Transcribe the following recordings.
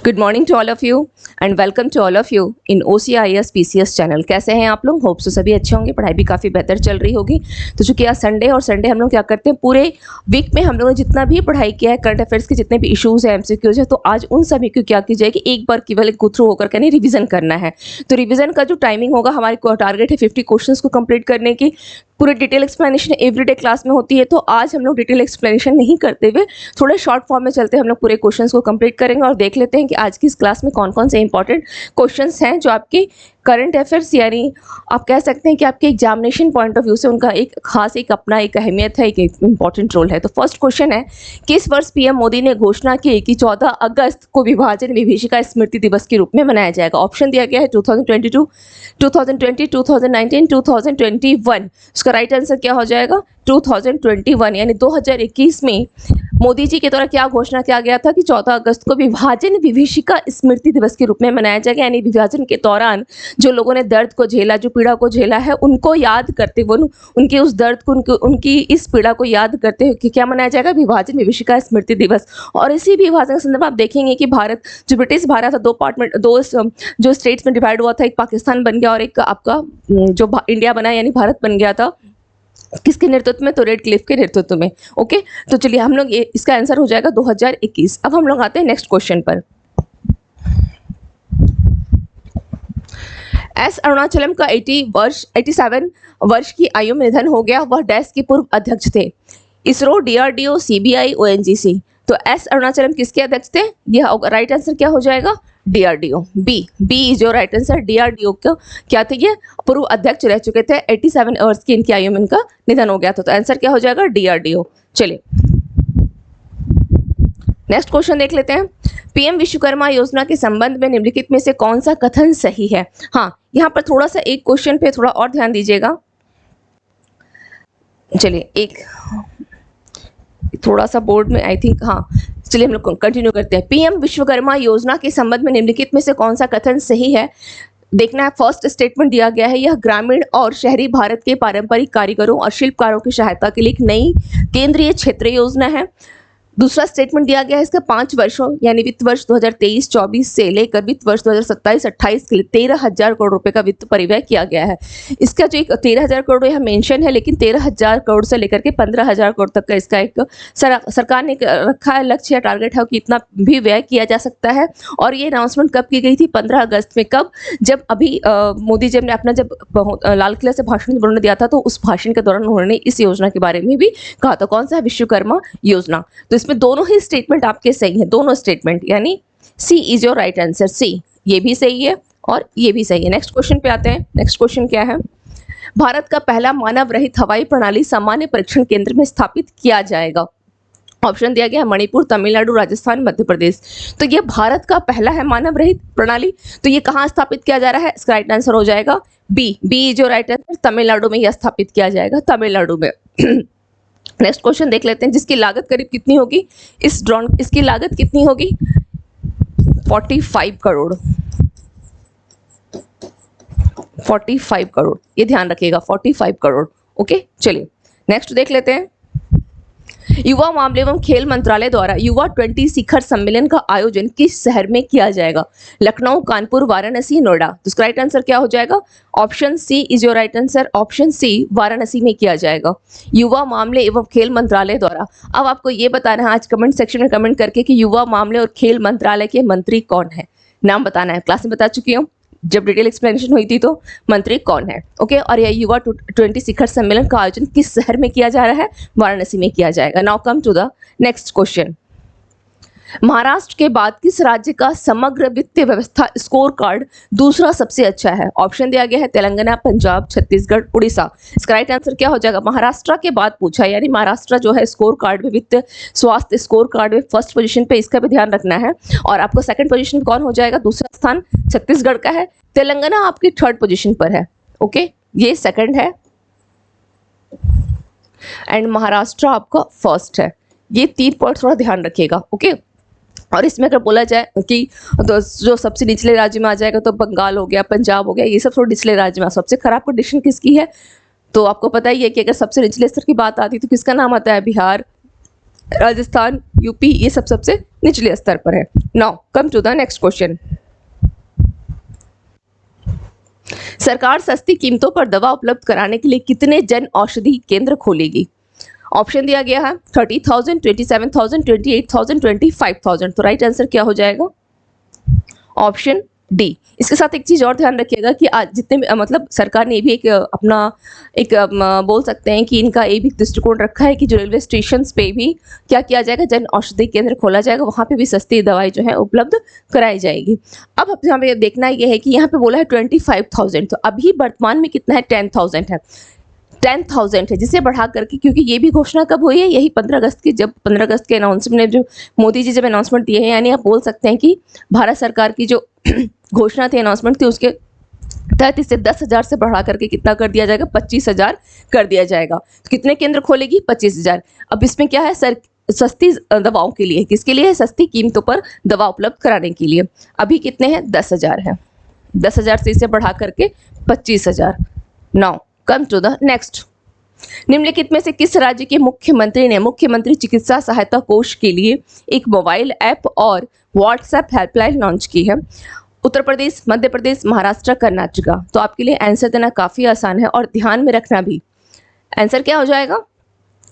Good morning to all of you and welcome to all of you in OCIS PCS channel. कैसे हैं आप लोग? Hope so सभी अच्छे होंगे, पढ़ाई भी काफ़ी बेहतर चल रही होगी। तो चूंकि आज संडे और संडे हम लोग क्या करते हैं, पूरे वीक में हम लोगों ने जितना भी पढ़ाई किया है, करंट अफेयर्स के जितने भी इशूज़ हैं, MCQs है, तो आज उन सभी को क्या की जाएगी, एक बार केवल गो थ्रू होकर के नहीं रिविजन करना है। तो रिविजन का जो टाइमिंग होगा, हमारे टारगेट है 50 क्वेश्चन को कंप्लीट करने की। पूरे डिटेल एक्सप्लेनेशन एवरीडे क्लास में होती है, तो आज हम लोग डिटेल एक्सप्लेनेशन नहीं करते हुए थोड़े शॉर्ट फॉर्म में चलते हैं, हम लोग पूरे क्वेश्चंस को कंप्लीट करेंगे और देख लेते हैं कि आज की इस क्लास में कौन कौन से इंपॉर्टेंट क्वेश्चंस हैं जो आपके करंट अफेयर्स, यानी आप कह सकते हैं कि आपके एग्जामिनेशन पॉइंट ऑफ व्यू से उनका एक खास एक अपना एक अहमियत है, एक इंपॉर्टेंट रोल है। तो फर्स्ट क्वेश्चन है, किस वर्ष PM मोदी ने घोषणा की कि 14 अगस्त को विभाजन विभीषिका स्मृति दिवस के रूप में मनाया जाएगा? ऑप्शन दिया गया है 2022, 2020, 2019, 2021। उसका राइट आंसर क्या हो जाएगा? 2021, यानी 2021 में मोदी जी के द्वारा क्या घोषणा किया गया था कि 14 अगस्त को विभाजन विभीषिका स्मृति दिवस के रूप में मनाया जाएगा, यानी विभाजन के दौरान जो लोगों ने दर्द को झेला, जो पीड़ा को झेला है, उनको याद करते हुए, उनके उस दर्द को, उनकी इस पीड़ा को याद करते हुए कि क्या मनाया जाएगा? विभाजन विभीषिका स्मृति दिवस। और इसी विभाजन के संदर्भ आप देखेंगे कि भारत, जो ब्रिटिश भारत था, दो पार्ट में, दो जो स्टेट्स में डिवाइड हुआ था, एक पाकिस्तान बन गया और एक आपका जो इंडिया बना, यानी भारत बन गया था। किसके नेतृत्व में? तो रेड क्लिफ के नेतृत्व में। ओके, तो चलिए हम लोग ये, इसका आंसर हो जाएगा 2021। अब हम लोग आते हैं नेक्स्ट क्वेश्चन पर। एस अरुणाचलम का 87 वर्ष की आयु में निधन हो गया। वह डैश के पूर्व अध्यक्ष थे, इसरो, DRDO, CBI, ONGC। तो एस अरुणाचलम किसके अध्यक्ष थे? यह राइट आंसर क्या हो जाएगा? DRDO। बी जो राइट आंसर, DRDO को क्या थे? ये पूर्व अध्यक्ष रह चुके थे। 87 वर्ष की इनकी आयु में इनका निधन हो गया था, तो आंसर क्या हो जाएगा? DRDO। चलिए नेक्स्ट क्वेश्चन देख लेते हैं। PM विश्वकर्मा योजना के संबंध में निम्नलिखित में से कौन सा कथन सही है? हाँ, यहाँ पर थोड़ा सा एक क्वेश्चन पे थोड़ा और ध्यान दीजिएगा। चलिए एक थोड़ा सा बोर्ड में आई थिंक, हाँ चलिए हम लोग कंटिन्यू करते हैं। PM विश्वकर्मा योजना के संबंध में निम्नलिखित में से कौन सा कथन सही है? देखना है, फर्स्ट स्टेटमेंट दिया गया है, यह ग्रामीण और शहरी भारत के पारंपरिक कारीगरों और शिल्पकारों की सहायता के लिए एक नई केंद्रीय क्षेत्रीय योजना है। दूसरा स्टेटमेंट दिया गया है, इसका 5 वर्षों यानी वित्त वर्ष 2023-24 से लेकर वित्त वर्ष 2027-28 के लिए 13,000 करोड़ रुपए का वित्त परिव्यय किया गया है। इसका जो एक 13,000 करोड़ यहाँ मेंशन है, लेकिन 13,000 करोड़ से लेकर के 15,000 करोड़ तक का इसका एक सरकार ने रखा है लक्ष्य या टारगेट है कि इतना भी व्यय किया जा सकता है। और ये अनाउंसमेंट कब की गई थी? 15 अगस्त में। कब? जब अभी मोदी जी ने अपना जब लाल किला से भाषण उन्होंने दिया था, तो उस भाषण के दौरान उन्होंने इस योजना के बारे में भी कहा था। कौन सा है? विश्वकर्मा योजना। तो इसमें दोनों ही स्टेटमेंट आपके सही हैं, दोनों स्टेटमेंट, यानी सी इज योर राइट आंसर। सी ये भी सही है और ये भी सही है। नेक्स्ट क्वेश्चन पे आते हैं। नेक्स्ट क्वेश्चन क्या है? भारत का पहला मानव रहित हवाई प्रणाली सामान्य परीक्षण केंद्र में स्थापित किया जाएगा। ऑप्शन दिया गया है मणिपुर, तमिलनाडु, राजस्थान, मध्य प्रदेश। तो ये भारत का पहला है मानव रहित प्रणाली, तो ये कहाँ स्थापित किया जा रहा है? इसका राइट आंसर हो जाएगा बी जो राइट आंसर, तमिलनाडु में यह स्थापित किया जाएगा, तमिलनाडु में। नेक्स्ट क्वेश्चन देख लेते हैं, जिसकी लागत करीब कितनी होगी? इस ड्रोन, इसकी लागत कितनी होगी? 45 करोड़। 45 करोड़, ये ध्यान रखिएगा, 45 करोड़। ओके, चलिए नेक्स्ट देख लेते हैं। युवा मामले एवं खेल मंत्रालय द्वारा युवा 20 शिखर सम्मेलन का आयोजन किस शहर में किया जाएगा? लखनऊ, कानपुर, वाराणसी, नोएडा। तो इसका राइट आंसर क्या हो जाएगा? Option C is your right answer. Option C Varanasi में किया जाएगा, युवा मामले एवं खेल मंत्रालय द्वारा। अब आपको ये बताना है आज कमेंट सेक्शन में कमेंट करके कि युवा मामले और खेल मंत्रालय के मंत्री कौन है, नाम बताना है। क्लास में बता चुकी हूँ, जब डिटेल एक्सप्लेनेशन हुई थी तो मंत्री कौन है। ओके, और यह युवा 20 शिखर सम्मेलन का आयोजन किस शहर में किया जा रहा है? वाराणसी में किया जाएगा। Now come to the next question. Maharashtra के बाद किस राज्य का समग्र वित्तीय व्यवस्था स्कोर कार्ड दूसरा सबसे अच्छा है? ऑप्शन दिया गया है तेलंगाना, पंजाब, छत्तीसगढ़, उड़ीसा। इसका राइट आंसर क्या हो जाएगा? महाराष्ट्र के बाद पूछा, यानी महाराष्ट्र जो है स्कोर कार्ड में, वित्तीय स्वास्थ्य स्कोर कार्ड में फर्स्ट पोजीशन पे, इसका भी ध्यान रखना है। और आपको सेकंड पोजीशन पे कौन हो जाएगा? दूसरा स्थान छत्तीसगढ़ का है, तेलंगाना आपकी थर्ड पोजीशन पर है। ओके, ये सेकंड है एंड महाराष्ट्र आपका फर्स्ट है। ये 3 पॉइंट थोड़ा ध्यान रखिएगा। ओके, और इसमें अगर बोला जाए कि तो जो सबसे निचले राज्य में आ जाएगा तो बंगाल हो गया, पंजाब हो गया, ये सब थोड़ा निचले राज्य में। सबसे खराब कंडीशन किसकी है? तो आपको पता ही है कि अगर सबसे निचले स्तर की बात आती है तो किसका नाम आता है? बिहार, राजस्थान, यूपी, ये सब सबसे निचले स्तर पर है। Now come to the next question. सरकार सस्ती कीमतों पर दवा उपलब्ध कराने के लिए कितने जन औषधि केंद्र खोलेगी? ऑप्शन दिया गया है 30,000, 27,000, 28,000, 25,000। तो राइट आंसर क्या हो जाएगा? Option D. इसके साथ एक चीज और ध्यान रखिएगा कि आज जितने मतलब सरकार ने भी एक अपना एक बोल सकते हैं कि इनका ये भी दृष्टिकोण रखा है कि जो रेलवे स्टेशन पे भी क्या किया जाएगा, जन औषधि केंद्र खोला जाएगा, वहाँ पे भी सस्ती दवाई जो है उपलब्ध कराई जाएगी। अब यहाँ पे देखना ये है कि यहाँ पे बोला है 25,000, तो अभी वर्तमान में कितना है? 10,000 है। 10,000 है, जिसे बढ़ा करके, क्योंकि ये भी घोषणा कब हुई है? यही 15 अगस्त की, जब 15 अगस्त के अनाउंसमेंट ने जो मोदी जी जब अनाउंसमेंट दिए हैं, यानी आप बोल सकते हैं कि भारत सरकार की जो घोषणा थी, अनाउंसमेंट थी, उसके तहत इसे 10,000 से बढ़ा करके कितना कर दिया जाएगा? 25,000 कर दिया जाएगा। तो कितने केंद्र खोलेगी? 25,000। अब इसमें क्या है? सस्ती दवाओं के लिए, किसके लिए है? सस्ती कीमतों पर दवा उपलब्ध कराने के लिए। अभी कितने हैं? 10,000 है। 10,000 से इसे बढ़ा करके 25,000। Now come to the next. निम्नलिखित में से किस राज्य के मुख्यमंत्री ने मुख्यमंत्री चिकित्सा सहायता कोष के लिए एक मोबाइल ऐप और व्हाट्सएप हेल्पलाइन लॉन्च की है? उत्तर प्रदेश, मध्य प्रदेश, महाराष्ट्र, कर्नाटका। तो आपके लिए आंसर देना काफी आसान है और ध्यान में रखना भी। आंसर क्या हो जाएगा?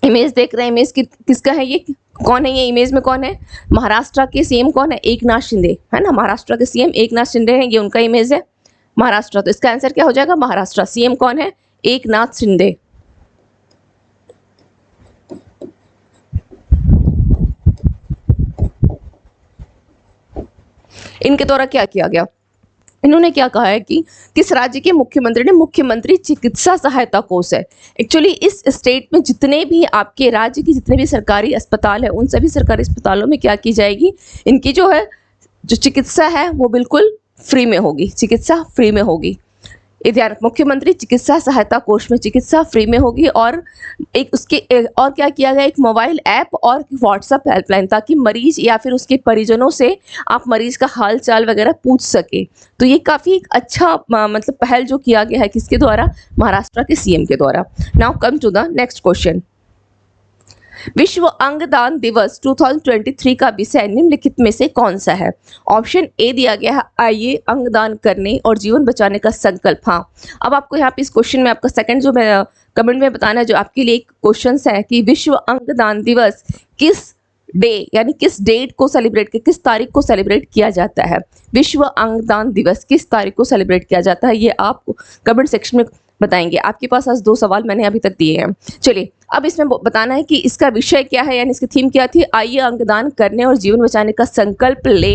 इमेज देख रहे हैं, इमेज किसका है? ये कौन है? ये इमेज में कौन है? महाराष्ट्र के सीएम कौन है? एकनाथ शिंदे, है ना। महाराष्ट्र के सीएम एकनाथ शिंदे हैं, ये उनका इमेज है महाराष्ट्र। तो इसका आंसर क्या हो जाएगा? महाराष्ट्र। सीएम कौन है? एकनाथ शिंदे। इनके द्वारा क्या किया गया? इन्होंने क्या कहा है कि किस राज्य के मुख्यमंत्री ने मुख्यमंत्री चिकित्सा सहायता कोष है। एक्चुअली इस स्टेट में जितने भी आपके राज्य की जितने भी सरकारी अस्पताल है, उन सभी सरकारी अस्पतालों में क्या की जाएगी? इनकी जो है जो चिकित्सा है वो बिल्कुल फ्री में होगी। चिकित्सा फ्री में होगी। ध्यान, मुख्यमंत्री चिकित्सा सहायता कोष में चिकित्सा फ्री में होगी। और एक उसके और क्या किया गया? एक मोबाइल ऐप और व्हाट्सएप हेल्पलाइन, ताकि मरीज या फिर उसके परिजनों से आप मरीज का हाल चाल वगैरह पूछ सके। तो ये काफी अच्छा मतलब पहल जो किया गया है, किसके द्वारा? महाराष्ट्र के सीएम के द्वारा। Now come to the next question. विश्व अंगदान दिवस 2023 का विषय निम्नलिखित में से कौन सा है? ऑप्शन ए दिया गया है, आइए अंगदान करने और जीवन बचाने का संकल्प। हाँ, अब आपको यहाँ पे इस क्वेश्चन में आपका सेकंड जो मैं कमेंट में बताना है, जो आपके लिए एक क्वेश्चन है कि विश्व अंगदान दिवस किस डे यानी किस डेट को सेलिब्रेट, किस तारीख को सेलिब्रेट किया जाता है? विश्व अंगदान दिवस किस तारीख को सेलिब्रेट किया जाता है? ये आप कमेंट सेक्शन में बताएंगे। आपके पास आज 2 सवाल मैंने अभी तक दिए हैं। चलिए, अब इसमें बताना है कि इसका विषय क्या है, यानी इसकी थीम क्या थी? आइए अंगदान करने और जीवन बचाने का संकल्प ले।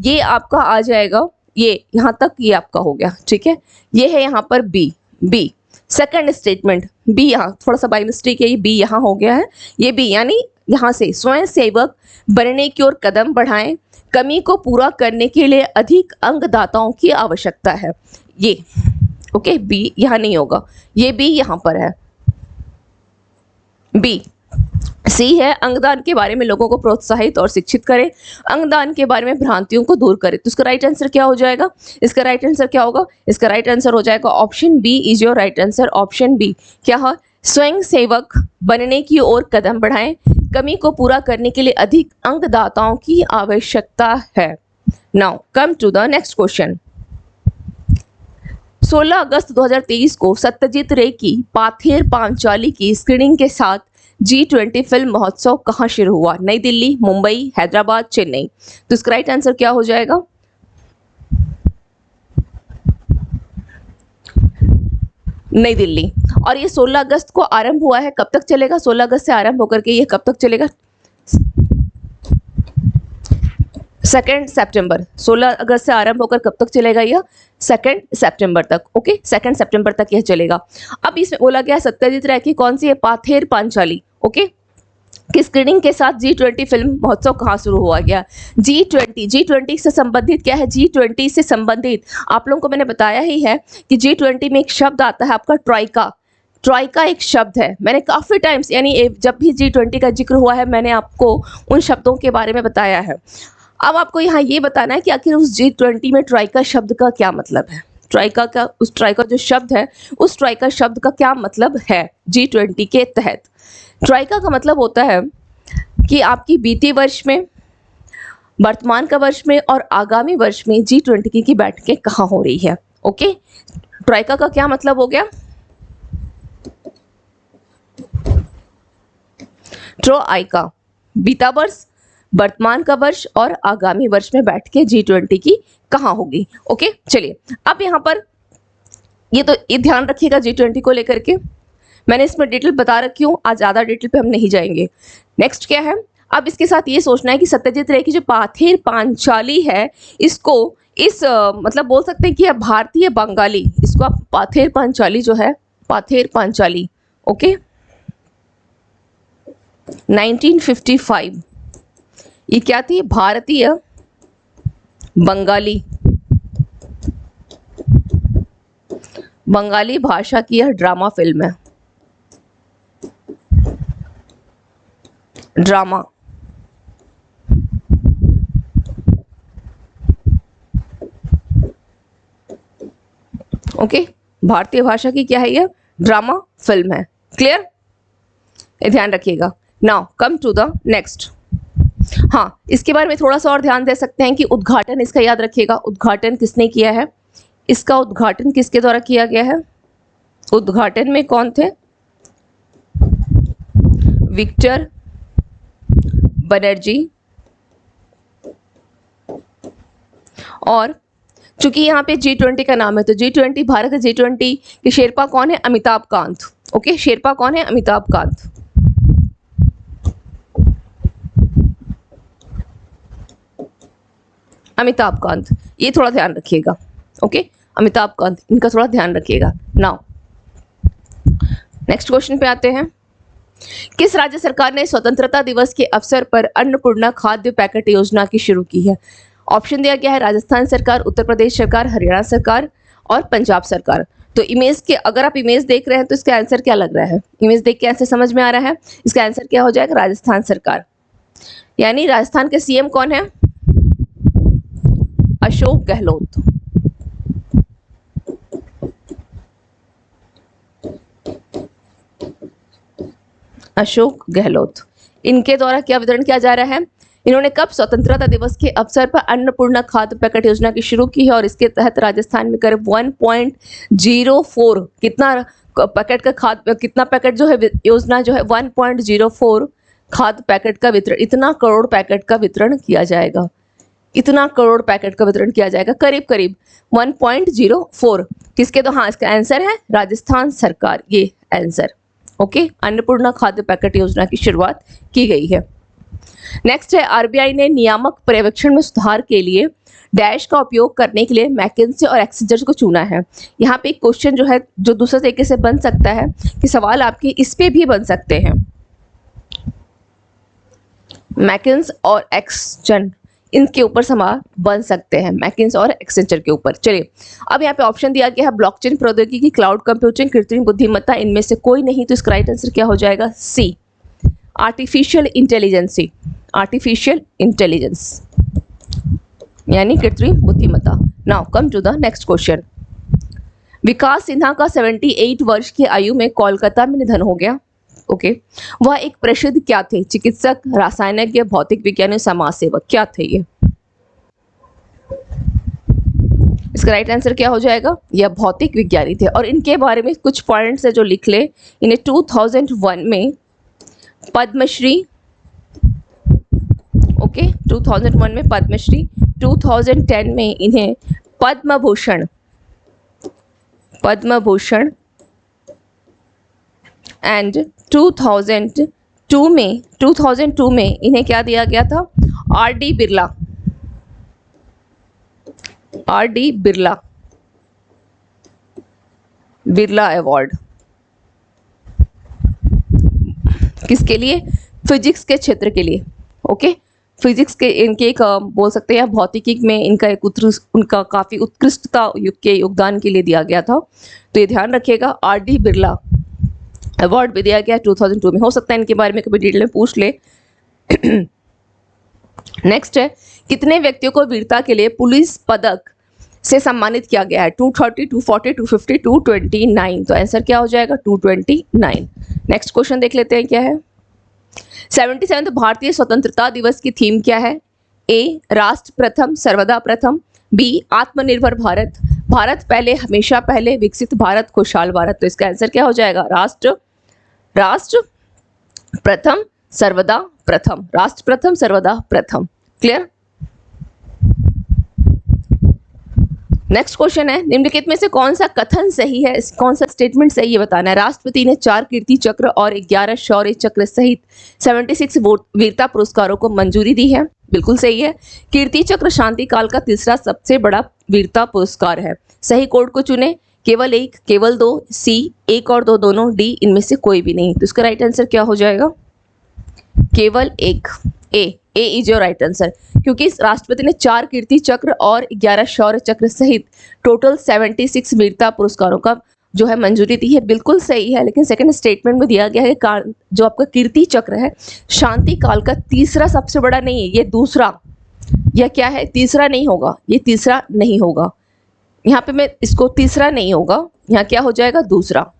ये आपका आ जाएगा, ये यहाँ तक ये आपका हो गया, ठीक है। ये है यहाँ पर बी सेकंड स्टेटमेंट। बी यहाँ थोड़ा सा बाय मिस्टेक है, ये बी यहाँ हो गया है। ये बी यानी यहाँ से स्वयं सेवक बनने की ओर कदम बढ़ाएं, कमी को पूरा करने के लिए अधिक अंगदाताओं की आवश्यकता है। ये ओके, बी यहाँ नहीं होगा, ये बी यहाँ पर है। बी। सी है, अंगदान के बारे में लोगों को प्रोत्साहित और शिक्षित करें, अंगदान के बारे में भ्रांतियों को दूर करें। तो इसका राइट आंसर क्या हो जाएगा? इसका राइट आंसर क्या होगा? इसका राइट आंसर हो जाएगा option B is your right answer. Option B क्या है? स्वयं सेवक बनने की ओर कदम बढ़ाएं, कमी को पूरा करने के लिए अधिक अंगदाताओं की आवश्यकता है। Now come to the next question. 16 अगस्त 2023 को सत्यजीत रे की पाथेर पांचाली की स्क्रीनिंग के साथ G20 फिल्म महोत्सव कहाँ शुरू हुआ? नई दिल्ली, मुंबई, हैदराबाद, चेन्नई। तो इसका राइट आंसर क्या हो जाएगा? नई दिल्ली। और ये 16 अगस्त को आरंभ हुआ है, कब तक चलेगा? 16 अगस्त से आरंभ होकर के ये कब तक चलेगा? 2 सितंबर। 16 अगस्त से आरंभ होकर कब तक चलेगा? यह 2 सितंबर तक। ओके, 2 सितंबर तक यह चलेगा। अब इसमें बोला गया सत्यजीत राय की कौन सी है? पाथेर पांचाली, ओके, की स्क्रीनिंग के साथ G20 फिल्म महोत्सव कहाँ शुरू हुआ गया? G20 से संबंधित क्या है? G20 से संबंधित आप लोगों को मैंने बताया ही है कि G20 में एक शब्द आता है आपका ट्राइका। ट्राइका एक शब्द है, मैंने काफी टाइम्स यानी जब भी G20 का जिक्र हुआ है मैंने आपको उन शब्दों के बारे में बताया है। अब आपको यहाँ ये बताना है कि आखिर उस G20 में ट्राइका शब्द का क्या मतलब है? ट्राइका का, उस ट्राइका जो शब्द है, उस ट्राइका शब्द का क्या मतलब है G20 के तहत? ट्राइका का मतलब होता है कि आपकी बीते वर्ष में वर्तमान का वर्ष में और आगामी वर्ष में G20 की बैठकें कहाँ हो रही है। ओके, ट्राइका का क्या मतलब हो गया? ट्रोआइका, बीता वर्ष, वर्तमान का वर्ष और आगामी वर्ष में बैठकें G20 की कहाँ होगी। ओके, चलिए अब यहाँ पर ये ध्यान रखिएगा G20 को लेकर के, मैंने इसमें डिटेल बता रखी हूँ, आज ज़्यादा डिटेल पे हम नहीं जाएंगे। नेक्स्ट क्या है, अब इसके साथ ये सोचना है कि सत्यजीत रे की जो पाथेर पांचाली है, इसको मतलब बोल सकते हैं कि भारतीय बंगाली, इसको आप पाथेर पांचाली जो है, पाथेर पांचाली, ओके, 1955, ये क्या थी? भारतीय बंगाली, बंगाली भाषा की यह ड्रामा फिल्म है, ड्रामा। ओके, भारतीय भाषा की क्या है? यह ड्रामा फिल्म है। क्लियर, ये ध्यान रखिएगा। Now come to the next. हाँ, इसके बारे में थोड़ा सा और ध्यान दे सकते हैं कि उद्घाटन इसका याद रखिएगा। उद्घाटन किसने किया है? इसका उद्घाटन किसके द्वारा किया गया है? उद्घाटन में कौन थे? विक्टर बनर्जी। और चूंकि यहाँ पे G20 का नाम है तो G20 भारत है, G20 के शेरपा कौन है? अमिताभ कांत। ओके, शेरपा कौन है? अमिताभ कांत। अमिताभ कांत, ये थोड़ा ध्यान रखिएगा। ओके, अमिताभ कांत, इनका थोड़ा ध्यान रखिएगा। नाउ नेक्स्ट क्वेश्चन पे आते हैं। किस राज्य सरकार ने स्वतंत्रता दिवस के अवसर पर अन्नपूर्णा खाद्य पैकेट योजना की शुरू की है? ऑप्शन दिया गया है राजस्थान सरकार, उत्तर प्रदेश सरकार, हरियाणा सरकार और पंजाब सरकार। तो इमेज के, अगर आप इमेज देख रहे हैं तो इसका आंसर क्या लग रहा है? इमेज देख के आंसर समझ में आ रहा है? इसका आंसर क्या हो जाएगा? राजस्थान सरकार। यानी राजस्थान के सीएम कौन है? अशोक गहलोत। अशोक गहलोत, इनके द्वारा क्या वितरण किया जा रहा है? इन्होंने कब? स्वतंत्रता दिवस के अवसर पर अन्नपूर्णा खाद्य पैकेट योजना की शुरू की है और इसके तहत राजस्थान में करीब 1.04 कितना पैकेट का खाद्य, कितना पैकेट जो है, योजना जो है 1.04 खाद्य पैकेट का वितरण, इतना करोड़ पैकेट का वितरण किया जाएगा। इतना करोड़ पैकेट का वितरण किया जाएगा, करीब करीब 1.04 किसके? तो हाँ, इसका आंसर है राजस्थान सरकार, ये आंसर। ओके, अन्नपूर्णा खाद्य पैकेट योजना की शुरुआत की गई है। नेक्स्ट है, आरबीआई ने नियामक पर्यवेक्षण में सुधार के लिए डैश का उपयोग करने के लिए मैकिन्से और एक्सेंचर को चुना है। यहाँ पे एक क्वेश्चन जो है, जो दूसरे तरीके से बन सकता है कि सवाल आपके इस पे भी बन सकते हैं, मैकिन्स और एक्सेंचर, इनके ऊपर सवाल बन सकते हैं, मैकिन्स और एक्सेंचर के ऊपर। चलिए, अब यहाँ पे ऑप्शन दिया गया है ब्लॉकचेन प्रौद्योगिकी, क्लाउड कंप्यूटिंग, कृत्रिम बुद्धिमत्ता, इनमें से कोई नहीं। तो इसका राइट आंसर क्या हो जाएगा? C, artificial intelligence. Artificial intelligence यानी कृत्रिम बुद्धिमत्ता। Now come to the next question. Vikas Sinha का 78 वर्ष की आयु में कोलकाता में निधन हो गया। ओके, वह एक प्रसिद्ध क्या थे? चिकित्सक, रासायनिक, भौतिक विज्ञानी, समाज सेवक, क्या थे ये? इसका राइट आंसर क्या हो जाएगा? यह भौतिक विज्ञानी थे। और इनके बारे में कुछ पॉइंट्स है जो लिख ले। इन्हें 2001 में पद्मश्री, ओके, 2001 में पद्मश्री, 2010 में इन्हें पद्म भूषण, पद्म भूषण, एंड 2002 में इन्हें क्या दिया गया था? RD. Birla, RD. Birla, Birla award. किसके लिए? फिजिक्स के क्षेत्र के लिए। ओके, फिजिक्स के इनके एक बोल सकते हैं भौतिकी में इनका एक उनका काफ़ी उत्कृष्टता के योगदान के लिए दिया गया था। तो ये ध्यान रखिएगा, आर.डी. बिरला अवार्ड भी दिया गया 2002 में। हो सकता है इनके बारे में कभी डिटेल में पूछ ले। नेक्स्ट है, कितने व्यक्तियों को वीरता के लिए पुलिस पदक से सम्मानित किया गया है? 230, 240, 250, 229। तो आंसर क्या हो जाएगा? 229। नेक्स्ट क्वेश्चन देख लेते हैं क्या है। 77 भारतीय स्वतंत्रता दिवस की थीम क्या है? ए राष्ट्र प्रथम सर्वदा प्रथम, बी आत्मनिर्भर भारत, भारत पहले हमेशा पहले, विकसित भारत खुशहाल भारत। तो इसका आंसर क्या हो जाएगा? राष्ट्र प्रथम सर्वदा प्रथम, राष्ट्र प्रथम सर्वदा प्रथम। क्लियर? नेक्स्ट क्वेश्चन है, निम्नलिखित में से कौन सा कथन सही है, कौन सा स्टेटमेंट सही है बताना है। राष्ट्रपति ने 4 कीर्ति चक्र और 11 शौर्य चक्र सहित 76 वीरता पुरस्कारों को मंजूरी दी है। बिल्कुल सही है। कीर्ति चक्र शांति काल का तीसरा सबसे बड़ा वीरता पुरस्कार है। सही कोड को चुने, केवल एक, केवल दो, सी एक और दो दोनों, डी इनमें से कोई भी नहीं। तो इसका राइट आंसर क्या हो जाएगा? केवल एक, ए इज योर राइट आंसर, क्योंकि राष्ट्रपति ने 4 कीर्ति चक्र और 11 शौर्य चक्र सहित टोटल 76 वीरता पुरस्कारों का जो है मंजूरी दी है। बिल्कुल सही है, लेकिन सेकंड स्टेटमेंट में दिया गया है कि जो आपका कीर्ति चक्र है शांति काल का तीसरा सबसे बड़ा नहीं है, ये दूसरा, यह क्या है? तीसरा नहीं होगा, ये तीसरा नहीं होगा। यहाँ पे मैं इसको तीसरा नहीं होगा, यहाँ क्या हो जाएगा? दूसरा।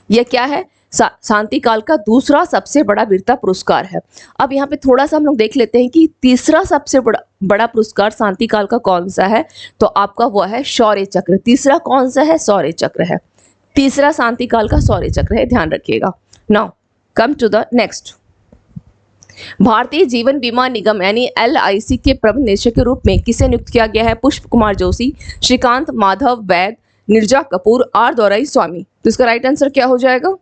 यह क्या है? शांति काल का दूसरा सबसे बड़ा वीरता पुरस्कार है। अब यहाँ पे थोड़ा सा हम लोग देख लेते हैं कि तीसरा सबसे बड़ा पुरस्कार शांति काल का कौन सा है। तो आपका वो है शौर्य चक्र। तीसरा कौन सा है? शौर्य चक्र है। तीसरा शांति काल का शौर्य चक्र है, ध्यान रखिएगा। Now come to the next. भारतीय जीवन बीमा निगम यानी LIC के प्रबंध निदेशक के रूप में किसे नियुक्त किया गया है? पुष्प कुमार जोशी, श्रीकांत माधव वैद, नीरजा कपूर, आर दोराई स्वामी। तो इसका राइट आंसर क्या हो जाएगा?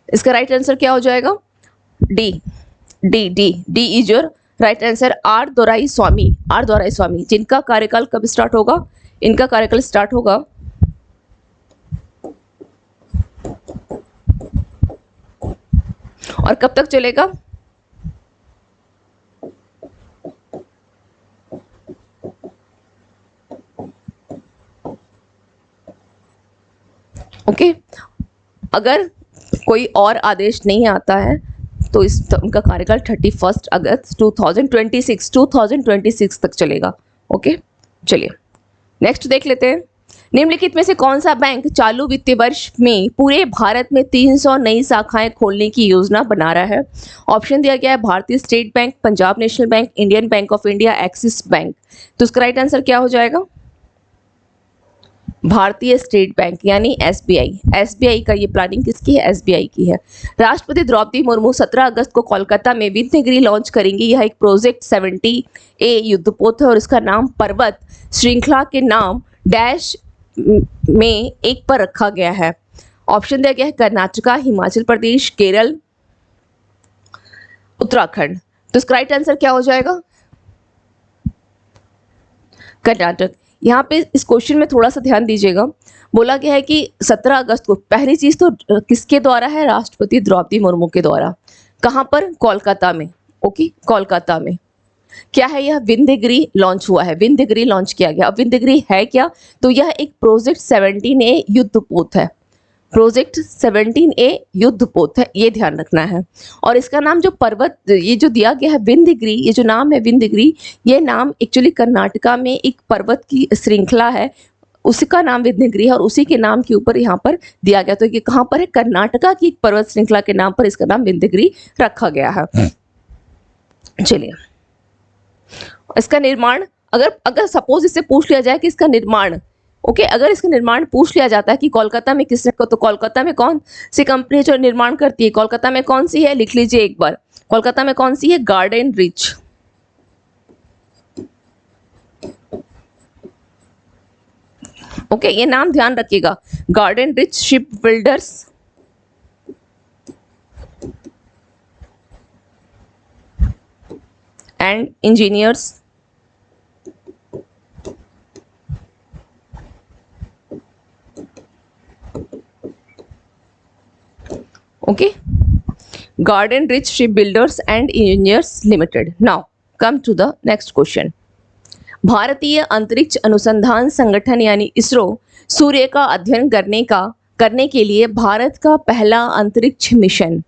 इसका राइट आंसर क्या हो जाएगा? D is your right answer. R Dorai Swami, जिनका कार्यकाल कब स्टार्ट होगा? इनका कार्यकाल स्टार्ट होगा और कब तक चलेगा? ओके, अगर कोई और आदेश नहीं आता है तो उनका कार्यकाल 31 अगस्त 2026 तक चलेगा। ओके, चलिए नेक्स्ट देख लेते हैं। निम्नलिखित में से कौन सा बैंक चालू वित्तीय वर्ष में पूरे भारत में 300 नई शाखाएं खोलने की योजना बना रहा है? ऑप्शन दिया गया है भारतीय state bank, Punjab national bank, Indian bank of India, axis bank. तो इसका राइट आंसर क्या हो जाएगा? भारतीय स्टेट बैंक यानी SBI का ये प्लानिंग किसकी है? SBI की है। राष्ट्रपति द्रौपदी मुर्मू 17 अगस्त को कोलकाता में विंध्यगिरी लॉन्च करेंगी। यह एक प्रोजेक्ट 70A युद्धपोत है और इसका नाम पर्वत श्रृंखला के नाम डैश में एक पर रखा गया है। ऑप्शन दिया गया है कर्नाटका, हिमाचल प्रदेश, केरल, उत्तराखंड। तो इसका राइट आंसर क्या हो जाएगा? कर्नाटक। यहाँ पे इस क्वेश्चन में थोड़ा सा ध्यान दीजिएगा। बोला गया है कि 17 अगस्त को, पहली चीज तो किसके द्वारा है? राष्ट्रपति द्रौपदी मुर्मू के द्वारा। कहाँ पर? कोलकाता में। ओके, कोलकाता में। क्या है यह? विंध्यगिरी लॉन्च हुआ है, विंध्यगिरी लॉन्च किया गया। अब विंध्यगिरी है क्या? तो यह एक प्रोजेक्ट 17A युद्धपोत है। प्रोजेक्ट 17A युद्धपोत है, ये ध्यान रखना है। और इसका नाम जो पर्वत, ये जो दिया गया है विंध्यगिरी, ये जो नाम है विंध्यगिरी, ये नाम एक्चुअली कर्नाटका में एक पर्वत की श्रृंखला है, उसका नाम विंध्यगिरी है और उसी के नाम के ऊपर यहाँ पर दिया गया। तो ये कहाँ पर है? कर्नाटका की एक पर्वत श्रृंखला के नाम पर इसका नाम विंध्यगिरी रखा गया है। चलिए, इसका निर्माण, अगर सपोज इससे पूछ लिया जाए कि इसका निर्माण, ओके, अगर इसका निर्माण पूछ लिया जाता है कि कोलकाता में किसने, तो कोलकाता में कौन सी कंपनी जो निर्माण करती है? कोलकाता में कौन सी है? लिख लीजिए एक बार। कोलकाता में कौन सी है? Garden rich. ओके, ये नाम ध्यान रखिएगा, garden rich ship builders and engineers. Okay, Garden Rich Shipbuilders and Engineers Limited. Now come to the next question. भारतीय अंतरिक्ष अनुसंधान संगठन यानी इसरो सूर्य का अध्ययन करने के लिए भारत का पहला अंतरिक्ष मिशन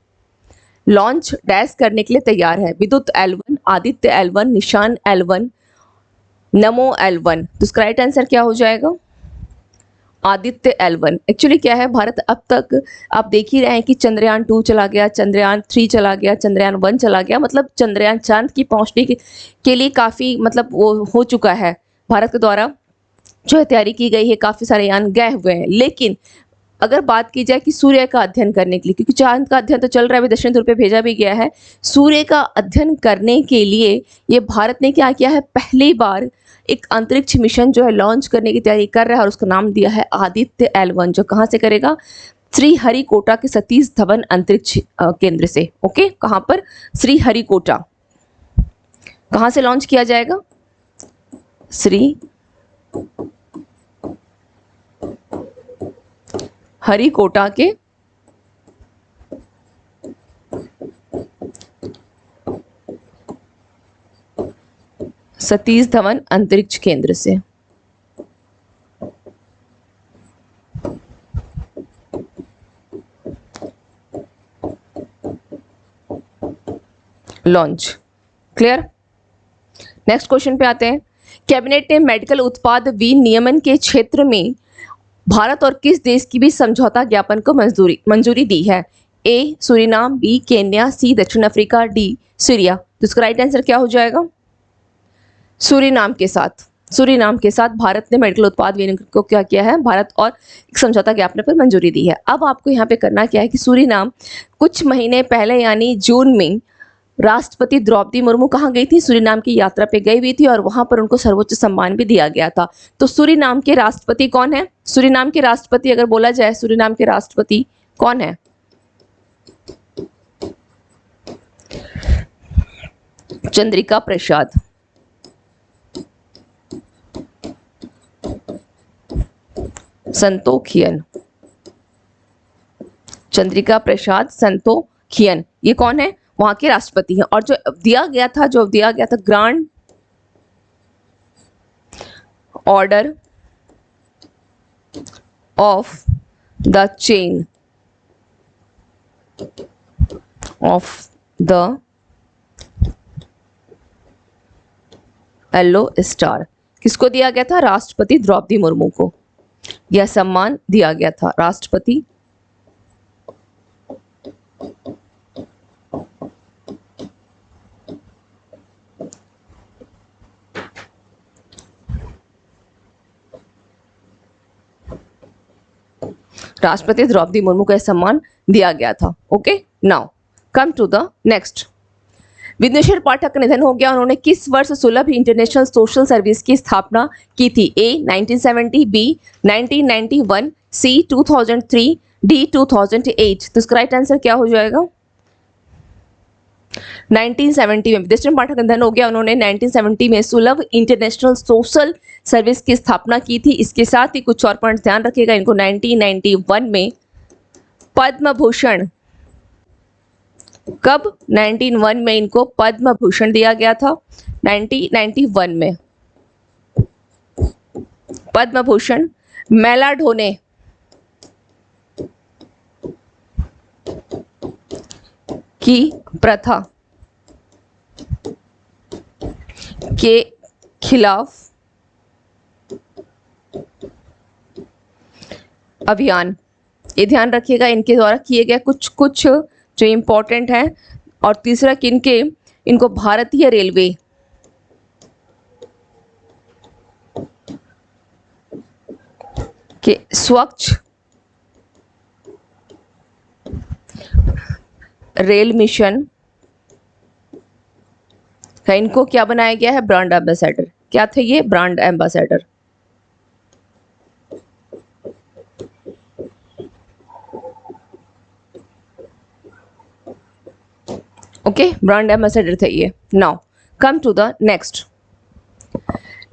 लॉन्च डैश करने के लिए तैयार है। विद्युत L1, आदित्य L1, निशान L1, नमो L1। तो इसका राइट आंसर क्या हो जाएगा? आदित्य L1। एक्चुअली क्या है, भारत अब तक आप देख ही रहे हैं कि चंद्रयान 2 चला गया, चंद्रयान 3 चला गया, चंद्रयान 1 चला गया, मतलब चंद्रयान चांद की पहुंचने के लिए काफ़ी मतलब वो हो चुका है। भारत के द्वारा जो है तैयारी की गई है, काफ़ी सारे यान गए हुए हैं। लेकिन अगर बात की जाए कि सूर्य का अध्ययन करने के लिए, क्योंकि चांद का अध्ययन तो चल रहा है, दक्षिण ध्रुव पे भेजा भी गया है, सूर्य का अध्ययन करने के लिए ये भारत ने क्या किया है, पहली बार एक अंतरिक्ष मिशन जो है लॉन्च करने की तैयारी कर रहा है और उसका नाम दिया है आदित्य L1, जो कहाँ से करेगा, श्रीहरिकोटा के सतीश धवन अंतरिक्ष केंद्र से। ओके, कहाँ पर, श्रीहरिकोटा। कहाँ से लॉन्च किया जाएगा, श्री हरिकोटा के सतीश धवन अंतरिक्ष केंद्र से। Launch, clear. नेक्स्ट क्वेश्चन पे आते हैं। कैबिनेट ने मेडिकल उत्पाद विनियमन के क्षेत्र में भारत और किस देश की भी समझौता ज्ञापन को मंजूरी दी है? ए सूरीनाम, बी केन्या, सी दक्षिण अफ्रीका, डी सीरिया। तो इसका राइट आंसर क्या हो जाएगा? सूरीनाम के साथ। सूरीनाम के साथ भारत ने मेडिकल उत्पाद विनियमन को क्या किया है, भारत और एक समझौता ज्ञापन पर मंजूरी दी है। अब आपको यहाँ पे करना क्या है कि सूरीनाम कुछ महीने पहले यानी जून में राष्ट्रपति द्रौपदी मुर्मू कहाँ गई थी, सूरीनाम की यात्रा पे गई हुई थी और वहां पर उनको सर्वोच्च सम्मान भी दिया गया था। तो सूरीनाम के राष्ट्रपति कौन है? सूरीनाम के राष्ट्रपति अगर बोला जाए, सूरीनाम के राष्ट्रपति कौन है? चंद्रिका प्रसाद। संतोखियन, चंद्रिका प्रसाद संतोखियन, ये कौन है? वहां के राष्ट्रपति हैं। और जो दिया गया था grand order of the chain of the yellow star, किसको दिया गया था? राष्ट्रपति द्रौपदी मुर्मू को यह सम्मान दिया गया था। राष्ट्रपति राष्ट्रपति द्रौपदी मुर्मू को यह सम्मान दिया गया था। Okay, now come to the next. Vighneshwar Pathak का निधन हो गया। उन्होंने किस वर्ष सुलभ इंटरनेशनल सोशल सर्विस की स्थापना की थी? ए 1970, बी 1991, सी 2003, डी 2008। तो इसका राइट आंसर क्या हो जाएगा? 1970 में विघ्नेश्वर पाठक का निधन हो गया। उन्होंने 1970 में सुलभ इंटरनेशनल सोशल सर्विस की स्थापना की थी। इसके साथ ही कुछ और पॉइंट ध्यान रखिएगा, इनको 1991 में पद्म भूषण, कब? 1991 में इनको पद्म भूषण दिया गया था। 1991 में पद्म भूषण। मेला ढोने की प्रथा के खिलाफ अभियान, ये ध्यान रखिएगा, इनके द्वारा किए गए कुछ जो इम्पोर्टेंट है। और तीसरा किनके? इनको भारतीय रेलवे के स्वच्छ रेल मिशन का इनको क्या बनाया गया है? Brand ambassador. क्या थे ये? Brand ambassador. Okay, brand ambassador थे ये। Now come to the next.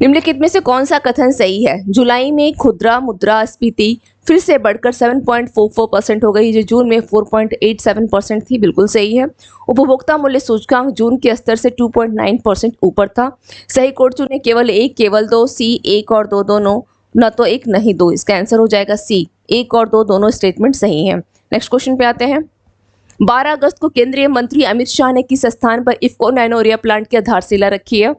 निम्नलिखित में से कौन सा कथन सही है? जुलाई में खुदरा मुद्रास्फीति फिर से बढ़कर 7.44% हो गई, जो जून में 4.87% थी। बिल्कुल सही है। उपभोक्ता मूल्य सूचकांक जून के स्तर से 2.9% ऊपर था। सही कोड चुने, केवल एक, केवल दो, सी एक और दो दोनों, न तो एक नहीं दो। इसका आंसर हो जाएगा सी, एक और दो दोनों स्टेटमेंट सही है। नेक्स्ट क्वेश्चन पे आते हैं। 12 अगस्त को केंद्रीय मंत्री अमित शाह ने किस स्थान पर इफ्को नैनो यूरिया प्लांट की आधारशिला रखी है?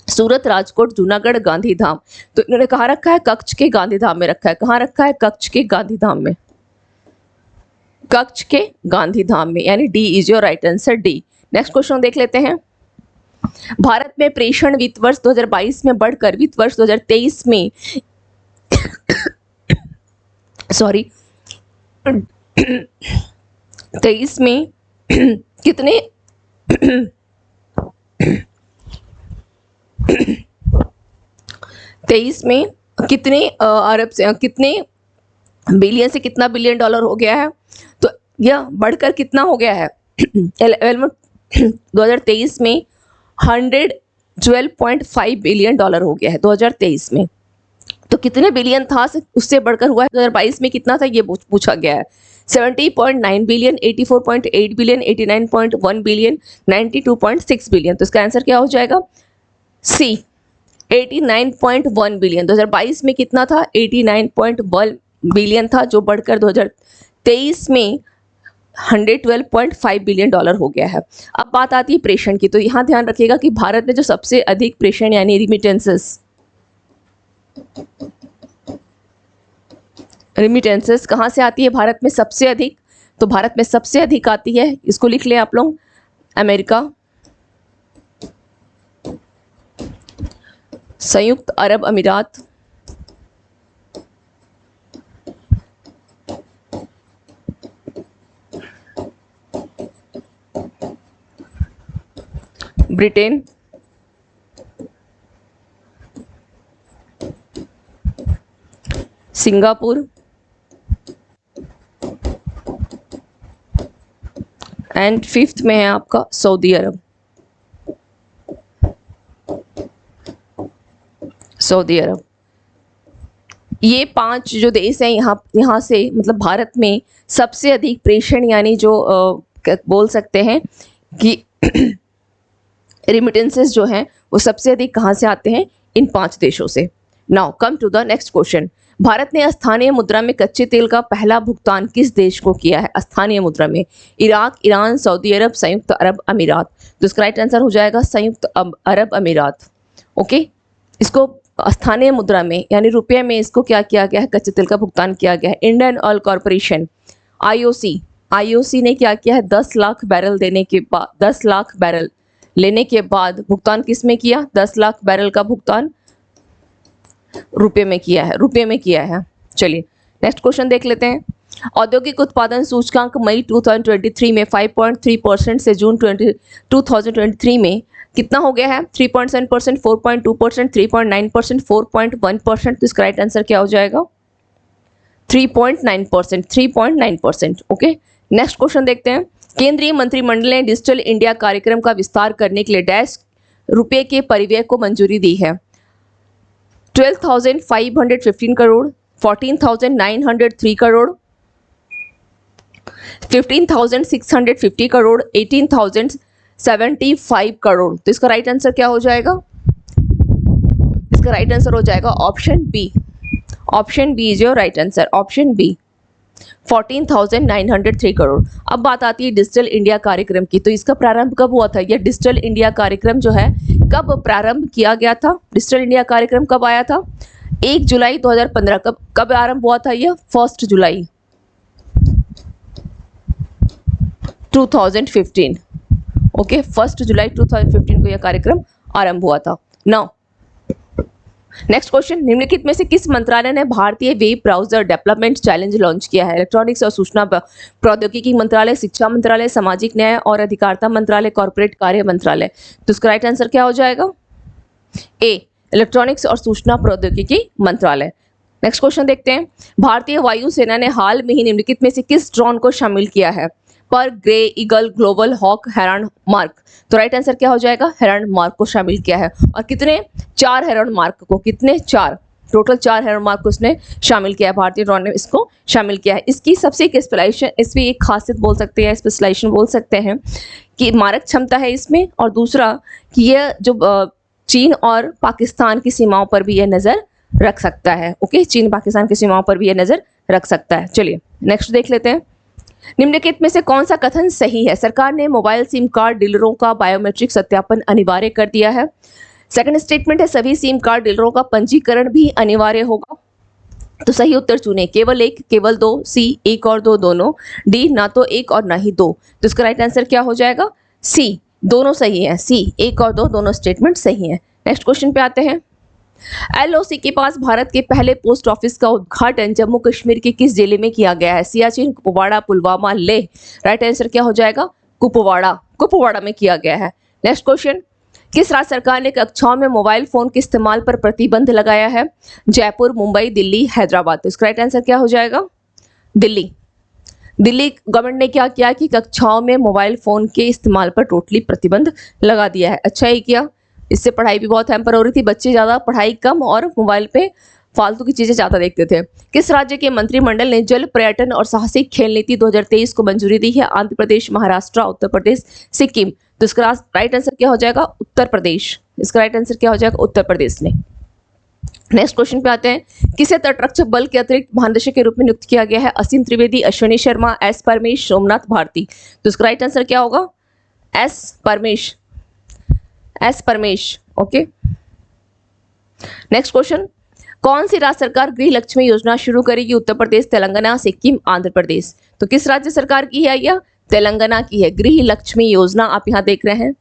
सूरत, राजकोट, जूनागढ़, गांधीधाम। तो इन्होंने कहाँ रखा है? कच्छ के गांधीधाम में रखा है। कहाँ रखा है? कच्छ के गांधीधाम में। कच्छ के गांधीधाम में, यानी D is your right answer, D. Next question देख लेते हैं। भारत में प्रेषण वित्त वर्ष 2022 में बढ़कर वित्त वर्ष 2023 में सॉरी 23 में कितने 23 में कितने अरब से कितने बिलियन से कितना बिलियन डॉलर हो गया है? तो यह बढ़कर कितना हो गया है? 2023 में 112.5 बिलियन डॉलर हो गया है 2023 में। तो कितने बिलियन था उससे बढ़कर हुआ है? 2022 में कितना था ये पूछा गया है। 70.9 बिलियन, 84.8 बिलियन, 89.1 बिलियन, 92.6 बिलियन। तो इसका आंसर क्या हो जाएगा? सी, 89.1 बिलियन। 2022 में कितना था? 89.1 बिलियन था, जो बढ़कर 2023 में 112.5 बिलियन डॉलर हो गया है। अब बात आती है प्रेषण की। तो यहाँ ध्यान रखिएगा कि भारत में जो सबसे अधिक प्रेषण यानी रिमिटेंसेस कहाँ से आती है भारत में सबसे अधिक? तो भारत में सबसे अधिक आती है, इसको लिख लें आप लोग, अमेरिका, संयुक्त अरब अमीरात, ब्रिटेन, सिंगापुर एंड फिफ्थ में है आपका सऊदी अरब। सऊदी अरब, ये 5 जो देश हैं यहाँ से मतलब भारत में सबसे अधिक प्रेषण यानी जो बोल सकते हैं कि रिमिटेंसेस जो हैं वो सबसे अधिक कहाँ से आते हैं? इन 5 देशों से। Now come to the next question. Bharat ने स्थानीय मुद्रा में कच्चे तेल का पहला भुगतान किस देश को किया है? स्थानीय मुद्रा में इराक, ईरान, सऊदी अरब, संयुक्त अरब अमीरात। तो इसका राइट आंसर हो जाएगा संयुक्त अरब अमीरात। ओके, इसको स्थानीय मुद्रा में यानी रुपये में इसको क्या किया गया है? कच्चे तेल का भुगतान किया गया है। इंडियन ऑयल कॉरपोरेशन आईओसी ने क्या किया है? 10 लाख बैरल देने के बाद 10 लाख बैरल लेने के बाद भुगतान किस में किया? 10 लाख बैरल का भुगतान रुपये में किया है। चलिए नेक्स्ट क्वेश्चन देख लेते हैं। औद्योगिक उत्पादन सूचकांक मई 2023 में 5.3% से जून 2023 में कितना हो गया है? 3.7%, 4.2%, 3.9%, 4.1%। तो इसका राइट आंसर क्या हो जाएगा? 3.9%, 3.9%। ओके, नेक्स्ट क्वेश्चन देखते हैं। केंद्रीय मंत्रिमंडल ने डिजिटल इंडिया कार्यक्रम का विस्तार करने के लिए डैश रुपए के परिव्यय को मंजूरी दी है? 12,515 करोड़, 14,903 करोड़, 15,650 करोड़, 18,075 करोड़। तो इसका राइट आंसर क्या हो जाएगा? इसका राइट आंसर हो जाएगा option B. Option B is your right answer, option B, 14,903 crore. अब बात आती है डिजिटल इंडिया कार्यक्रम की। तो इसका प्रारंभ कब हुआ था? यह डिजिटल इंडिया कार्यक्रम जो है कब प्रारंभ किया गया था? डिजिटल इंडिया कार्यक्रम कब आया था? 1 जुलाई 2015। कब आरंभ हुआ था यह? 1 जुलाई 2015। ओके, 1 जुलाई 2015 को यह कार्यक्रम आरंभ हुआ था। Now next question. निम्नलिखित में से किस मंत्रालय ने भारतीय web browser development challenge launch किया है? इलेक्ट्रॉनिक्स और सूचना प्रौद्योगिकी मंत्रालय, शिक्षा मंत्रालय, सामाजिक न्याय और अधिकारिता मंत्रालय, कॉर्पोरेट कार्य मंत्रालय। तो इसका राइट आंसर क्या हो जाएगा? ए, इलेक्ट्रॉनिक्स और सूचना प्रौद्योगिकी मंत्रालय। नेक्स्ट क्वेश्चन देखते हैं। भारतीय वायुसेना ने हाल में ही निम्नलिखित में से किस ड्रोन को शामिल किया है? पर, ग्रे ईगल, ग्लोबल हॉक, हेरन मार्क। तो राइट आंसर क्या हो जाएगा? हेरन मार्क को शामिल किया है। और कितने? 4 हेरन मार्क को, कितने? 4, टोटल 4 हेरन मार्क को उसने शामिल किया है। भारतीय ड्रोन ने इसको शामिल किया है। इसकी सबसे एक स्पेशलाइजेशन, इसमें एक खासियत बोल सकते हैं, स्पेशलाइजेशन बोल सकते हैं कि मारक क्षमता है इसमें, और दूसरा कि यह जो चीन और पाकिस्तान की सीमाओं पर भी यह नज़र रख सकता है। ओके, चीन पाकिस्तान की सीमाओं पर भी यह नज़र रख सकता है। चलिए नेक्स्ट देख लेते हैं। निम्नलिखित में से कौन सा कथन सही है? सरकार ने मोबाइल सिम कार्ड डीलरों का बायोमेट्रिक सत्यापन अनिवार्य कर दिया है। सेकंड स्टेटमेंट है सभी सिम कार्ड डीलरों का पंजीकरण भी अनिवार्य होगा। तो सही उत्तर चुने, केवल एक, केवल दो, सी एक और दो दोनों, डी ना तो एक और ना ही दो। तो इसका राइट आंसर क्या हो जाएगा? सी, दोनों सही है। सी एक और दो दोनों स्टेटमेंट सही है। नेक्स्ट क्वेश्चन पे आते हैं। एलओसी के पास भारत के पहले पोस्ट ऑफिस का उद्घाटन जम्मू कश्मीर के किस जिले में किया गया है? सियाचिन, कुपवाड़ा, पुलवामा, लेह। राइट आंसर क्या हो जाएगा? कुपवाड़ा, कुपवाड़ा में किया गया है। नेक्स्ट क्वेश्चन, किस राज्य सरकार ने कक्षाओं में मोबाइल फोन के इस्तेमाल पर प्रतिबंध लगाया है? जयपुर, मुंबई, दिल्ली, हैदराबाद। तो इसका राइट आंसर क्या हो जाएगा? दिल्ली। दिल्ली गवर्नमेंट ने क्या किया कि कक्षाओं में मोबाइल फोन के इस्तेमाल पर टोटली प्रतिबंध लगा दिया है। अच्छा ही किया, इससे पढ़ाई भी बहुत हैम्पर हो रही थी, बच्चे ज़्यादा पढ़ाई कम और मोबाइल पे फालतू की चीज़ें ज़्यादा देखते थे। किस राज्य के मंत्रिमंडल ने जल पर्यटन और साहसिक खेल नीति 2023 को मंजूरी दी है? आंध्र प्रदेश, महाराष्ट्र, उत्तर प्रदेश, सिक्किम। तो इसका राइट आंसर क्या हो जाएगा? उत्तर प्रदेश। इसका राइट आंसर क्या हो जाएगा? उत्तर प्रदेश ने। नेक्स्ट क्वेश्चन पे आते हैं। किसे तटरक्षक बल के अतिरिक्त महानिदेशक के रूप में नियुक्त किया गया है? असीम त्रिवेदी, अश्विनी शर्मा, एस परमेश, सोमनाथ भारती। तो इसका राइट आंसर क्या होगा? S Paramesh, S Paramesh. Okay. Next question, कौन सी राज्य सरकार गृह लक्ष्मी योजना शुरू करेगी? उत्तर प्रदेश, तेलंगाना, सिक्किम, आंध्र प्रदेश। तो किस राज्य सरकार की है यह? तेलंगाना की है। गृह लक्ष्मी योजना आप यहाँ देख रहे हैं,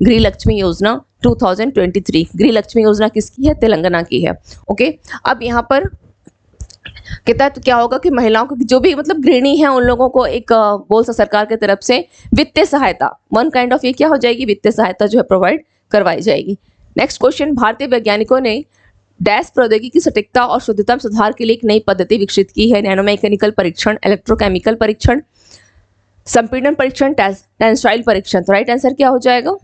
गृह लक्ष्मी योजना 2023। गृह लक्ष्मी योजना किसकी है? तेलंगाना की है। ओके। अब यहाँ पर कहता है तो क्या होगा कि महिलाओं को जो भी मतलब गृहिणी है उन लोगों को एक बोल सा सरकार की तरफ से वित्तीय सहायता, वन काइंड ऑफ ये क्या हो जाएगी? वित्तीय सहायता जो है प्रोवाइड करवाई जाएगी। नेक्स्ट क्वेश्चन, भारतीय वैज्ञानिकों ने डैश प्रौद्योगिकी की सटीकता और शुद्धता में सुधार के लिए एक नई पद्धति विकसित की है? नैनोमैकेनिकल परीक्षण, इलेक्ट्रोकेमिकल परीक्षण, संपीड़न परीक्षण, टेंसाइल परीक्षण। तो राइट आंसर क्या हो जाएगा?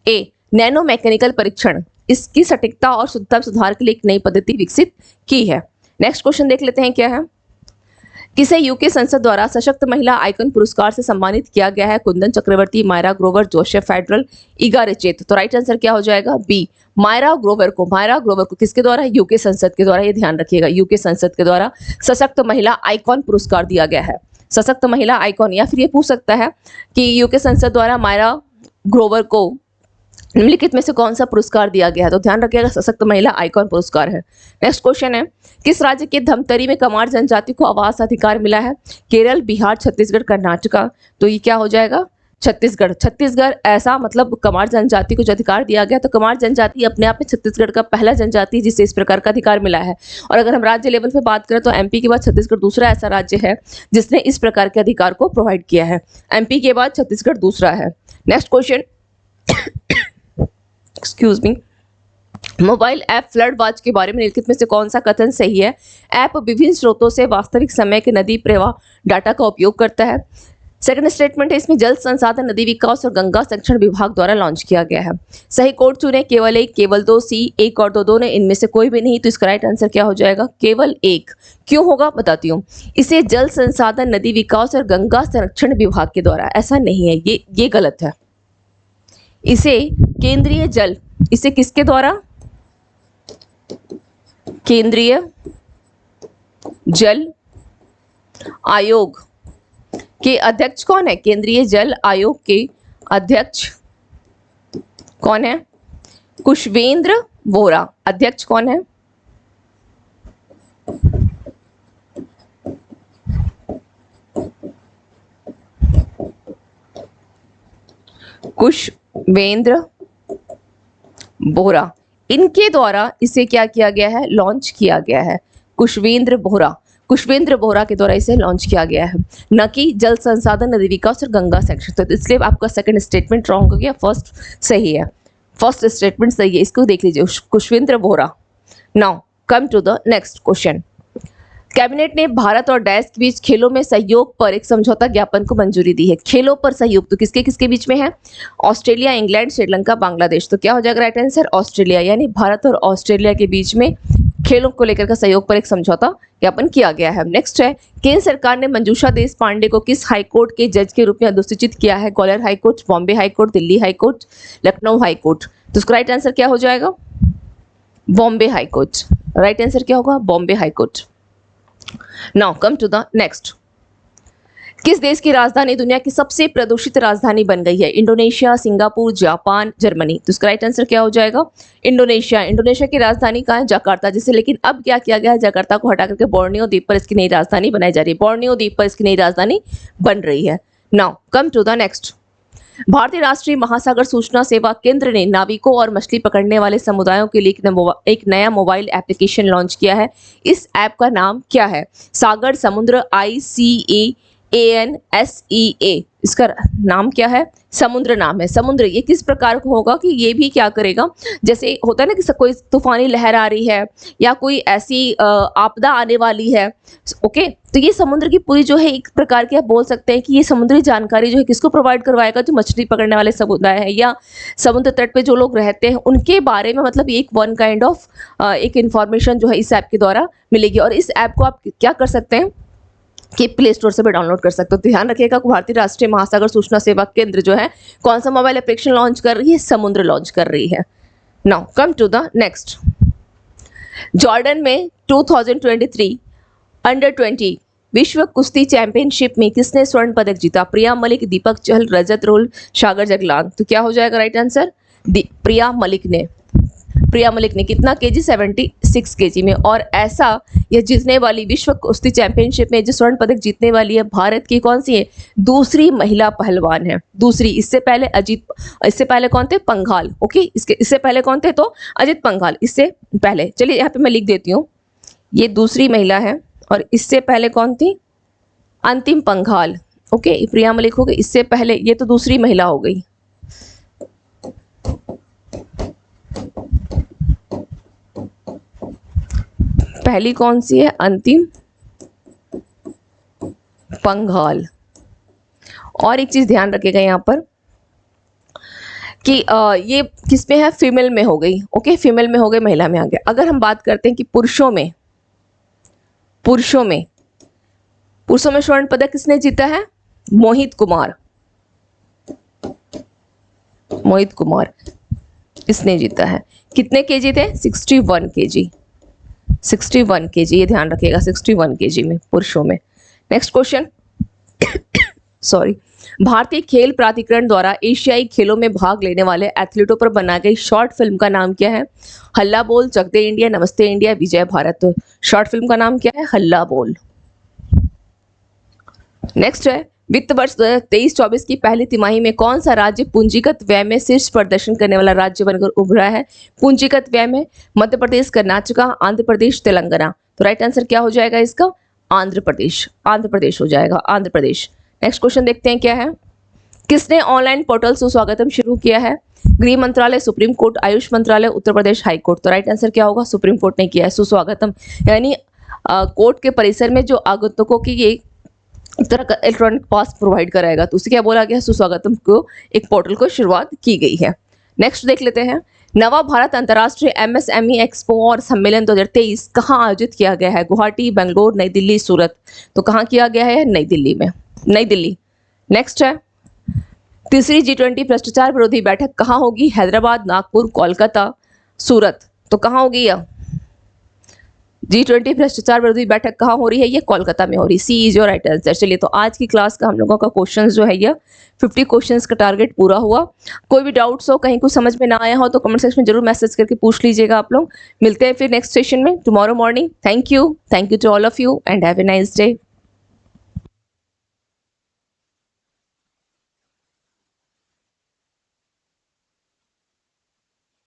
ए, नैनो मैकेनिकल परीक्षण। इसकी सटीकता और शुद्धता में सुधार के लिए एक नई पद्धति विकसित की है। नेक्स्ट क्वेश्चन देख लेते हैं क्या है। किसे यूके संसद द्वारा सशक्त महिला आइकन पुरस्कार से सम्मानित किया गया है? Kundan Chakraborty, Myra Grover, Joseph Federal, Iga रिचेत। तो राइट आंसर क्या हो जाएगा? बी, मायरा ग्रोवर को। मायरा ग्रोवर को किसके द्वारा? यूके संसद के द्वारा। ये ध्यान रखिएगा, यूके संसद के द्वारा सशक्त महिला आइकॉन पुरस्कार दिया गया है। सशक्त महिला आइकॉन, या फिर ये पूछ सकता है कि यूके संसद द्वारा मायरा ग्रोवर को निम्नलिखित में से कौन सा पुरस्कार दिया गया है? तो ध्यान रखिएगा, सशक्त महिला आइकॉन पुरस्कार है। नेक्स्ट क्वेश्चन है, किस राज्य के धमतरी में कमार जनजाति को आवास अधिकार मिला है? केरल, बिहार, छत्तीसगढ़, कर्नाटका। तो ये क्या हो जाएगा? छत्तीसगढ़। छत्तीसगढ़ ऐसा मतलब कमार जनजाति को जो अधिकार दिया गया, तो कमार जनजाति अपने आप में छत्तीसगढ़ का पहला जनजाति जिसे इस प्रकार का अधिकार मिला है। और अगर हम राज्य लेवल पे बात करें तो एमपी के बाद छत्तीसगढ़ दूसरा ऐसा राज्य है जिसने इस प्रकार के अधिकार को प्रोवाइड किया है। एमपी के बाद छत्तीसगढ़ दूसरा है। Next question, excuse me, mobile app flood watch के बारे में निम्नलिखित में से कौन सा कथन सही है? ऐप विभिन्न स्रोतों से वास्तविक समय के नदी प्रवाह डाटा का उपयोग करता है। सेकंड स्टेटमेंट है, इसमें जल संसाधन, नदी विकास और गंगा संरक्षण विभाग द्वारा लॉन्च किया गया है। सही कोड चुने, केवल एक, केवल दो, सी एक और दो दोनों, इनमें से कोई भी नहीं। तो इसका राइट आंसर क्या हो जाएगा? केवल एक। क्यों होगा बताती हूँ। इसे जल संसाधन, नदी विकास और गंगा संरक्षण विभाग के द्वारा, ऐसा नहीं है, ये गलत है। इसे केंद्रीय जल, इसे किसके द्वारा? केंद्रीय जल आयोग के अध्यक्ष कौन है? केंद्रीय जल आयोग के अध्यक्ष कौन है? खुशवेंद्र वोरा। अध्यक्ष कौन है? खुशवेंद्र बोहरा। इनके द्वारा इसे क्या किया गया है? लॉन्च किया गया है। खुशवेंद्र बोहरा, खुशवेंद्र बोहरा के द्वारा इसे लॉन्च किया गया है, न कि जल संसाधन, नदी विकास और गंगा संरक्षण। तो इसलिए आपका सेकंड स्टेटमेंट रॉन्ग हो गया, फर्स्ट सही है। फर्स्ट स्टेटमेंट सही है, इसको देख लीजिए, Khushvendra Bohra. Now come to the next question. Cabinet ने भारत और डैश के बीच खेलों में सहयोग पर एक समझौता ज्ञापन को मंजूरी दी है। खेलों पर सहयोग तो किसके किसके बीच में है? Australia, England, Sri Lanka, Bangladesh. तो क्या हो जाएगा राइट आंसर? ऑस्ट्रेलिया। यानी भारत और ऑस्ट्रेलिया के बीच में खेलों को लेकर का सहयोग पर एक समझौता ज्ञापन किया गया है। नेक्स्ट है, केंद्र सरकार ने मंजूषा देश पांडे को किस हाईकोर्ट के जज के रूप में अधिसूचित किया है? Gwalior high court, Bombay high court, Delhi high court, Lucknow high court. तो उसका राइट आंसर क्या हो जाएगा? बॉम्बे हाईकोर्ट। राइट आंसर क्या होगा? Bombay high court. Now come to the next. किस देश की राजधानी दुनिया की सबसे प्रदूषित राजधानी बन गई है? Indonesia, Singapore, Japan, Germany. तो इसका राइट आंसर क्या हो जाएगा? इंडोनेशिया। इंडोनेशिया की राजधानी कहाँ है? जकार्ता। जिसे लेकिन अब क्या किया गया है, जकार्ता को हटा करके बोर्नियो द्वीप पर इसकी नई राजधानी बनाई जा रही है। बोर्नियो द्वीप पर इसकी नई राजधानी बन रही है। Now come to the next. भारतीय राष्ट्रीय महासागर सूचना सेवा केंद्र ने नाविकों और मछली पकड़ने वाले समुदायों के लिए एक नया मोबाइल एप्लीकेशन लॉन्च किया है। इस ऐप का नाम क्या है? सागर समुद्र, ICANSEA। इसका नाम क्या है? समुद्र नाम है। समुद्र ये किस प्रकार का होगा कि ये भी क्या करेगा, जैसे होता है ना कि कोई तूफानी लहर आ रही है या कोई ऐसी आपदा आने वाली है, ओके, तो ये समुद्र की पूरी जो है एक प्रकार की आप बोल सकते हैं कि ये समुद्री जानकारी जो है किसको प्रोवाइड करवाएगा? जो मछली पकड़ने वाले समुदाय है या समुद्र तट पे जो लोग रहते हैं उनके बारे में, मतलब एक वन काइंड ऑफ एक इंफॉर्मेशन जो है इस ऐप के द्वारा मिलेगी। और इस ऐप को आप क्या कर सकते हैं कि प्ले स्टोर से भी डाउनलोड कर सकते हो। तो ध्यान रखिएगा, भारतीय राष्ट्रीय महासागर सूचना सेवा केंद्र जो है कौन सा मोबाइल एप्लीकेशन लॉन्च कर रही है? समुद्र लॉन्च कर रही है। Now come to the next. Jordan में 2023 अंडर 20 विश्व कुश्ती चैंपियनशिप में किसने स्वर्ण पदक जीता? प्रिया मलिक, दीपक चहल, रजत रोल, सागर जगलान। तो क्या हो जाएगा राइट आंसर? प्रिया मलिक ने कितना केजी? 76 केजी में। और ऐसा यह जीतने वाली विश्व कुश्ती चैंपियनशिप में जो स्वर्ण पदक जीतने वाली है भारत की कौन सी है? दूसरी महिला पहलवान है। दूसरी। इससे पहले कौन थे? पंघाल। ओके, इससे पहले कौन थे? तो अजित पंघाल इससे पहले। चलिए यहाँ पे मैं लिख देती हूँ, ये दूसरी महिला है और इससे पहले कौन थी? अंतिम पंघाल। ओके, प्रिया मलिक हो गई, इससे पहले ये तो दूसरी महिला हो गई। पहली कौन सी है? अंतिम पंघाल। और एक चीज ध्यान रखिएगा यहाँ पर कि ये किस में है? फीमेल में हो गई। ओके, फीमेल में हो गई, महिला में आ गया। अगर हम बात करते हैं कि पुरुषों में स्वर्ण पदक किसने जीता है? मोहित कुमार इसने जीता है। कितने केजी थे? 61 केजी। 61 केजी, ये ध्यान रखिएगा, 61 केजी में पुरुषों में। Next question. सॉरी। भारतीय खेल प्राधिकरण द्वारा एशियाई खेलों में भाग लेने वाले एथलीटों पर बनाई गई शॉर्ट फिल्म का नाम क्या है? हल्ला बोल, चक दे इंडिया, नमस्ते इंडिया, विजय भारत। तो शॉर्ट फिल्म का नाम क्या है? हल्ला बोल। नेक्स्ट है, वित्त वर्ष 2023-24 की पहली तिमाही में कौन सा राज्य पूंजीगत व्यय में शीर्ष प्रदर्शन करने वाला राज्य बनकर उभरा है? पूंजीगत व्यय में मध्य प्रदेश, कर्नाटक, आंध्र प्रदेश, तेलंगाना। तो राइट आंसर क्या हो जाएगा इसका? आंध्र प्रदेश हो जाएगा, आंध्र प्रदेश। नेक्स्ट क्वेश्चन देखते हैं क्या है। किसने ऑनलाइन पोर्टल सुस्वागतम शुरू किया है? गृह मंत्रालय, सुप्रीम कोर्ट, आयुष मंत्रालय, उत्तर प्रदेश हाई कोर्ट। तो राइट आंसर क्या होगा? सुप्रीम कोर्ट ने किया है सुस्वागतम, यानी कोर्ट के परिसर में जो आगंतुकों की ये एक तरह का इलेक्ट्रॉनिक पास प्रोवाइड कराएगा, तो उसे क्या बोला गया? सुस्वागतम को एक पोर्टल को शुरुआत की गई है। नेक्स्ट देख लेते हैं। नवा भारत अंतर्राष्ट्रीय MSME एक्सपो और सम्मेलन 2023 कहाँ आयोजित किया गया है? गुवाहाटी, बेंगलोर, नई दिल्ली, सूरत। तो कहाँ किया गया है? नई दिल्ली में, नई दिल्ली। नेक्स्ट है, तीसरी G20 भ्रष्टाचार विरोधी बैठक कहाँ होगी? हैदराबाद, नागपुर, कोलकाता, सूरत। तो कहाँ होगी यह G20 भ्रष्टाचार विरोधी बैठक कहाँ हो रही है? ये कोलकाता में हो रही है। सी इज योर राइट आंसर। चलिए, तो आज की क्लास का हम लोगों का क्वेश्चंस जो है ये 50 क्वेश्चंस का टारगेट पूरा हुआ। कोई भी डाउट्स हो, कहीं कुछ समझ में ना आया हो तो कमेंट सेक्शन में जरूर मैसेज करके पूछ लीजिएगा आप लोग। मिलते हैं फिर नेक्स्ट सेशन में tomorrow morning. Thank you to all of you and have a nice day.